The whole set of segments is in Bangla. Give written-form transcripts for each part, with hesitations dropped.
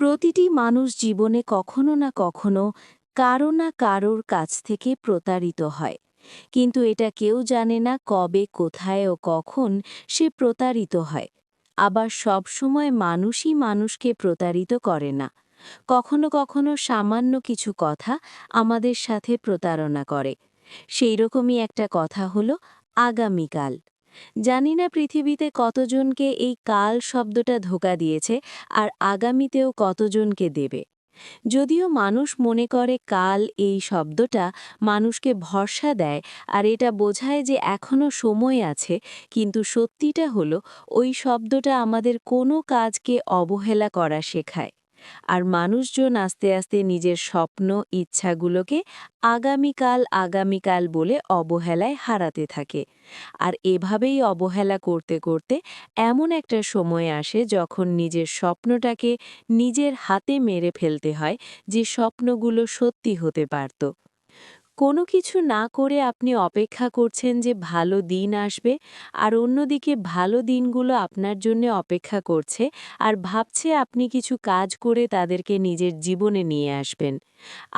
প্রতিটি মানুষ জীবনে কখনো না কখনো কারো না কারোর কাছ থেকে প্রতারিত হয়, কিন্তু এটা কেউ জানে না কবে, কোথায় ও কখন সে প্রতারিত হয়। আবার সব সময় মানুষই মানুষকে প্রতারিত করে না। কখনো কখনো সামান্য কিছু কথা আমাদের সাথে প্রতারণা করে। সেই রকমই একটা কথা হলো আগামীকাল। জানি না পৃথিবীতে কতজনকে এই কাল শব্দটা ধোঁকা দিয়েছে, আর আগামীতেও কতজনকে দেবে। যদিও মানুষ মনে করে কাল এই শব্দটা মানুষকে ভরসা দেয় আর এটা বোঝায় যে এখনো সময় আছে, কিন্তু সত্যিটা হলো ওই শব্দটা আমাদের কোনো কাজকে অবহেলা করা শেখায়। আর মানুষজন আস্তে আস্তে নিজের স্বপ্ন, ইচ্ছাগুলোকে আগামীকাল আগামীকাল বলে অবহেলায় হারাতে থাকে। আর এভাবেই অবহেলা করতে করতে এমন একটা সময় আসে যখন নিজের স্বপ্নটাকে নিজের হাতে মেরে ফেলতে হয়, যে স্বপ্নগুলো সত্যি হতে পারত। কোনো কিছু না করে আপনি অপেক্ষা করছেন যে ভালো দিন আসবে, আর অন্যদিকে ভালো দিনগুলো আপনার জন্য অপেক্ষা করছে আর ভাবছে আপনি কিছু কাজ করে তাদেরকে নিজের জীবনে নিয়ে আসবেন।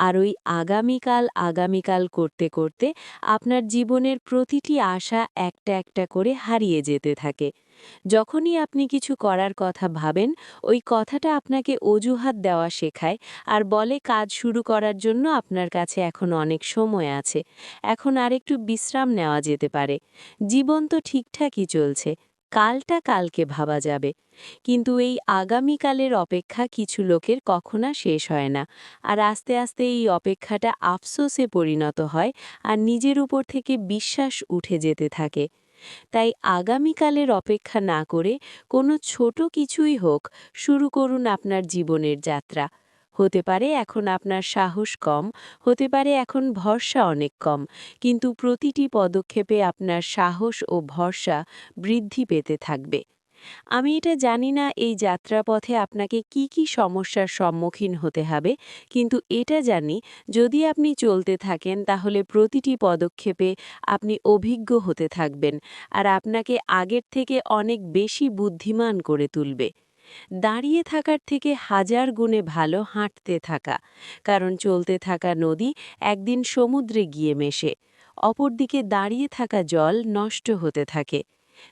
আর ওই আগামীকাল আগামীকাল করতে করতে আপনার জীবনের প্রতিটি আশা একটা একটা করে হারিয়ে যেতে থাকে। যখনই আপনি কিছু করার কথা ভাবেন, ওই কথাটা আপনাকে অজুহাত দেওয়া শেখায় আর বলে কাজ শুরু করার জন্য আপনার কাছে এখন অনেক সময় আছে, এখন আরেকটু বিশ্রাম নেওয়া যেতে পারে, জীবন তো ঠিকঠাকই চলছে, কালটা কালকে ভাবা যাবে। কিন্তু এই আগামীকালের অপেক্ষা কিছু লোকের কখনো শেষ হয় না, আর আস্তে আস্তে এই অপেক্ষাটা আফসোসে পরিণত হয় আর নিজের উপর থেকে বিশ্বাস উঠে যেতে থাকে। তাই আগামীকালের অপেক্ষা না করে কোনো ছোট কিছুই হোক, শুরু করুন আপনার জীবনের যাত্রা। হতে পারে এখন আপনার সাহস কম, হতে পারে এখন ভরসা অনেক কম, কিন্তু প্রতিটি পদক্ষেপে আপনার সাহস ও ভরসা বৃদ্ধি পেতে থাকবে। আমি এটা জানি না এই যাত্রাপথে আপনাকে কি কি সমস্যার সম্মুখীন হতে হবে, কিন্তু এটা জানি যদি আপনি চলতে থাকেন তাহলে প্রতিটি পদক্ষেপে আপনি অভিজ্ঞ হতে থাকবেন, আর আপনাকে আগের থেকে অনেক বেশি বুদ্ধিমান করে তুলবে। দাঁড়িয়ে থাকার থেকে হাজার গুণে ভালো হাঁটতে থাকা, কারণ চলতে থাকা নদী একদিন সমুদ্রে গিয়ে মেশে, অপরদিকে দাঁড়িয়ে থাকা জল নষ্ট হতে থাকে।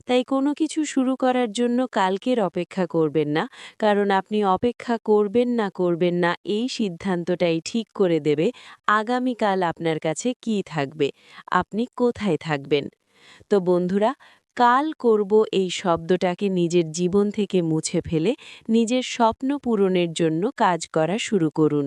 তাই কোনো কিছু শুরু করার জন্য কালকের অপেক্ষা করবেন না, কারণ আপনি অপেক্ষা করবেন না করবেন না এই সিদ্ধান্তটাই ঠিক করে দেবে আগামীকাল আপনার কাছে কি থাকবে, আপনি কোথায় থাকবেন। তো বন্ধুরা, কাল করব এই শব্দটাকে নিজের জীবন থেকে মুছে ফেলে নিজের স্বপ্ন পূরণের জন্য কাজ করা শুরু করুন।